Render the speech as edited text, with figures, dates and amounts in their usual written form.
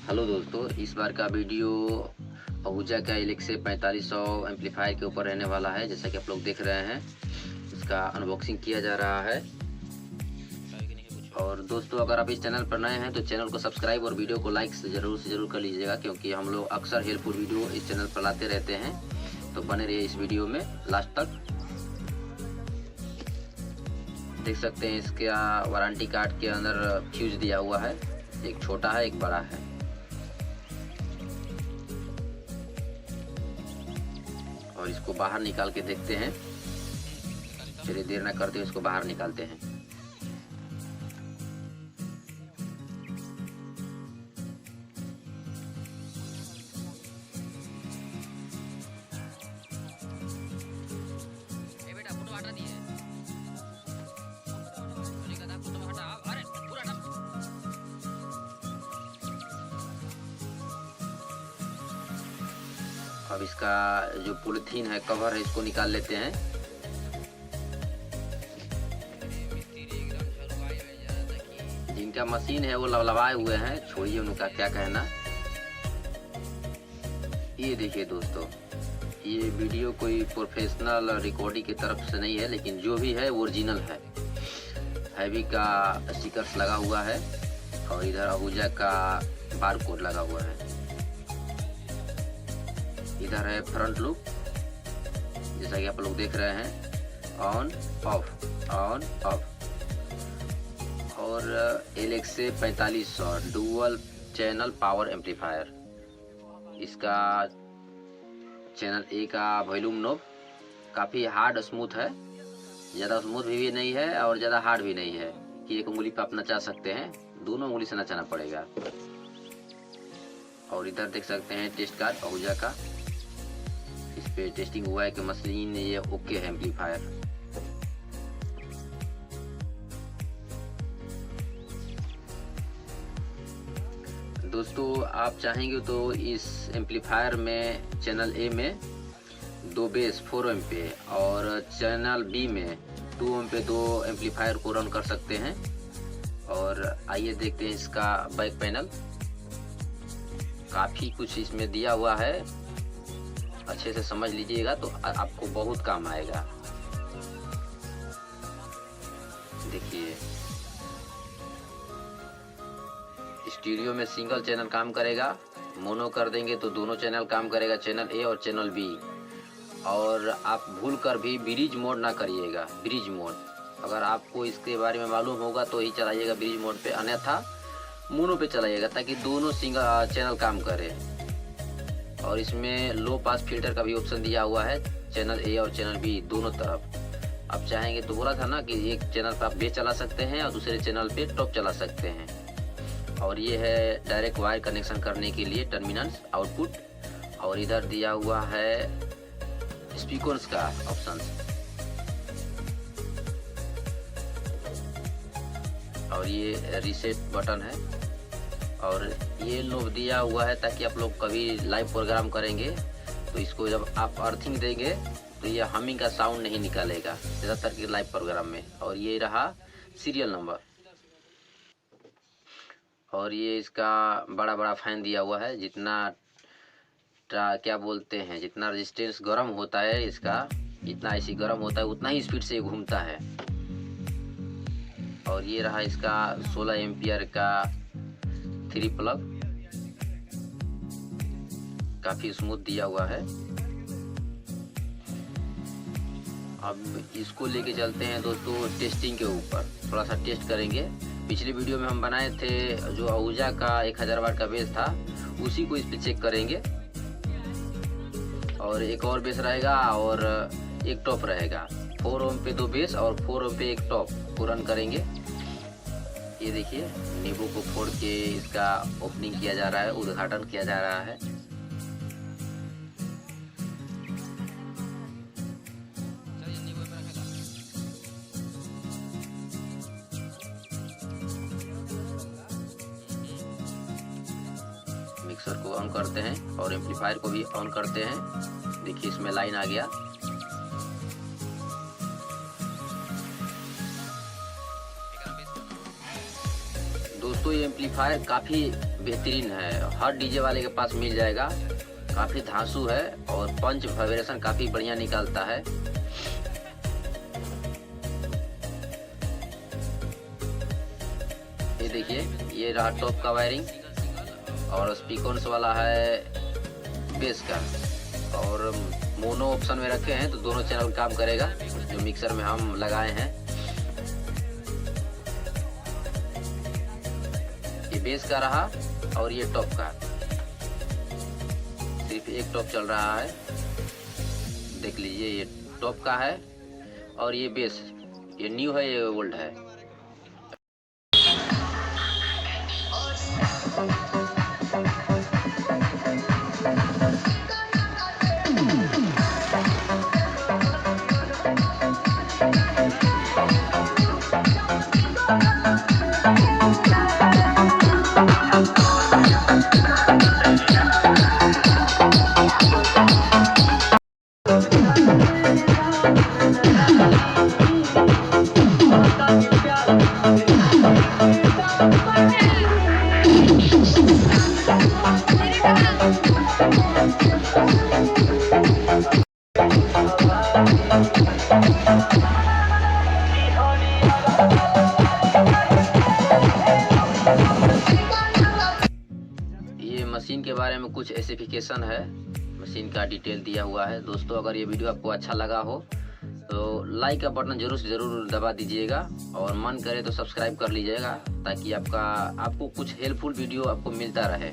Hello दोस्तों, इस बार का वीडियो आहूजा का एलेक्से 4500 एम्पलीफायर के ऊपर रहने वाला है। जैसा कि आप लोग देख रहे हैं, इसका अनबॉक्सिंग किया जा रहा है। और दोस्तों, अगर आप इस चैनल पर नए हैं तो चैनल को सब्सक्राइब और वीडियो को लाइक से ज़रूर कर लीजिएगा, क्योंकि हम लोग अक्सर हेल्पफुल वीडियो इस चैनल पर लाते रहते हैं। तो बने रहिए इस वीडियो में लास्ट तक। देख सकते हैं इसका वारंटी कार्ड के अंदर फ्यूज दिया हुआ है, एक छोटा है एक बड़ा है। और इसको बाहर निकाल के देखते हैं। चलिए देर ना करते हुए इसको बाहर निकालते हैं। अब इसका जो पॉलीथीन है, कवर है, इसको निकाल लेते हैं। जिनका मशीन है वो लबलबाए हुए हैं, छोड़िए उनका क्या कहना। ये देखिए दोस्तों, ये वीडियो कोई प्रोफेशनल रिकॉर्डिंग की तरफ से नहीं है, लेकिन जो भी है वो ओरिजिनल है। हैवी का स्टिकर्स लगा हुआ है और इधर आहूजा का बार कोड लगा हुआ है। इधर है फ्रंट लूप, जैसा कि आप लोग देख रहे हैं, ऑन ऑफ। और एलेक्से 4500 डुअल चैनल पावर एम्पलीफायर। इसका चैनल ए का वॉल्यूम नॉब काफ़ी हार्ड स्मूथ है, ज़्यादा स्मूथ भी नहीं है और ज़्यादा हार्ड भी नहीं है कि एक उंगली पर आप नचा सकते हैं, दोनों उंगली से नचाना पड़ेगा। और इधर देख सकते हैं टेस्ट कार्ड आहूजा का, इस पे टेस्टिंग हुआ है कि मशीन ये ओके है एम्पलीफायर। दोस्तों, आप चाहेंगे तो इस एम्पलीफायर में चैनल ए में 2 बेस 4 ओम पे और चैनल बी में 2 ओम पे 2 एम्पलीफायर को रन कर सकते हैं। और आइए देखते हैं इसका बैक पैनल। काफ़ी कुछ इसमें दिया हुआ है, अच्छे से समझ लीजिएगा तो आपको बहुत काम आएगा। देखिए, स्टीरियो में सिंगल चैनल काम करेगा, मोनो कर देंगे तो दोनों चैनल काम करेगा, चैनल ए और चैनल बी। और आप भूल कर भी ब्रिज मोड ना करिएगा। ब्रिज मोड अगर आपको इसके बारे में मालूम होगा तो ही चलाइएगा ब्रिज मोड पे, अन्यथा मोनो पे चलाइएगा, ताकि दोनों सिंगल चैनल काम करे। और इसमें लो पास फिल्टर का भी ऑप्शन दिया हुआ है, चैनल ए और चैनल बी दोनों तरफ। आप चाहेंगे तो बोला था ना कि एक चैनल पर आप बेस चला सकते हैं और दूसरे चैनल पे टॉप चला सकते हैं। और ये है डायरेक्ट वायर कनेक्शन करने के लिए टर्मिनल्स आउटपुट। और इधर दिया हुआ है स्पीकर्स का ऑप्शन। और ये रीसेट बटन है। और ये नॉब दिया हुआ है ताकि आप लोग कभी लाइव प्रोग्राम करेंगे तो इसको जब आप अर्थिंग देंगे तो ये हमिंग का साउंड नहीं निकालेगा, ज़्यादातर के लाइव प्रोग्राम में। और ये रहा सीरियल नंबर। और ये इसका बड़ा फैन दिया हुआ है, जितना क्या बोलते हैं, जितना रेजिस्टेंस गर्म होता है इसका, जितना ऐसी गर्म होता है उतना ही स्पीड से घूमता है। और ये रहा इसका 16 एम्पियर का 3 प्लग, काफी स्मूथ दिया हुआ है। अब इसको लेके चलते हैं दोस्तों टेस्टिंग के ऊपर, थोड़ा सा टेस्ट करेंगे। पिछले वीडियो में हम बनाए थे जो आहूजा का 1000 वाट का बेस था, उसी को इस पे चेक करेंगे। और एक और बेस रहेगा और एक टॉप रहेगा, 4 ओम पे 2 बेस और 4 ओम पे एक टॉप को रन करेंगे। ये देखिए, नींबू को फोड़ के इसका ओपनिंग किया जा रहा है, उद्घाटन किया जा रहा है। मिक्सर को ऑन करते हैं और एम्पलीफायर को भी ऑन करते हैं। देखिए, इसमें लाइन आ गया। दोस्तों ये एम्पलीफायर काफ़ी बेहतरीन है, हर डीजे वाले के पास मिल जाएगा। काफ़ी धांसू है और पंच वाइब्रेशन काफ़ी बढ़िया निकालता है। ये देखिए, ये रहा टॉप का वायरिंग और स्पीकर्स वाला है बेस का, और मोनो ऑप्शन में रखे हैं तो दोनों चैनल काम करेगा जो मिक्सर में हम लगाए हैं। ये बेस का रहा और ये टॉप का, सिर्फ एक टॉप चल रहा है, देख लीजिए। ये टॉप का है और ये बेस, ये न्यू है, ये ओल्ड है। ये मशीन के बारे में कुछ स्पेसिफिकेशन है, मशीन का डिटेल दिया हुआ है। दोस्तों, अगर ये वीडियो आपको अच्छा लगा हो तो लाइक का बटन जरूर से ज़रूर दबा दीजिएगा, और मन करे तो सब्सक्राइब कर लीजिएगा ताकि आपको कुछ हेल्पफुल वीडियो आपको मिलता रहे।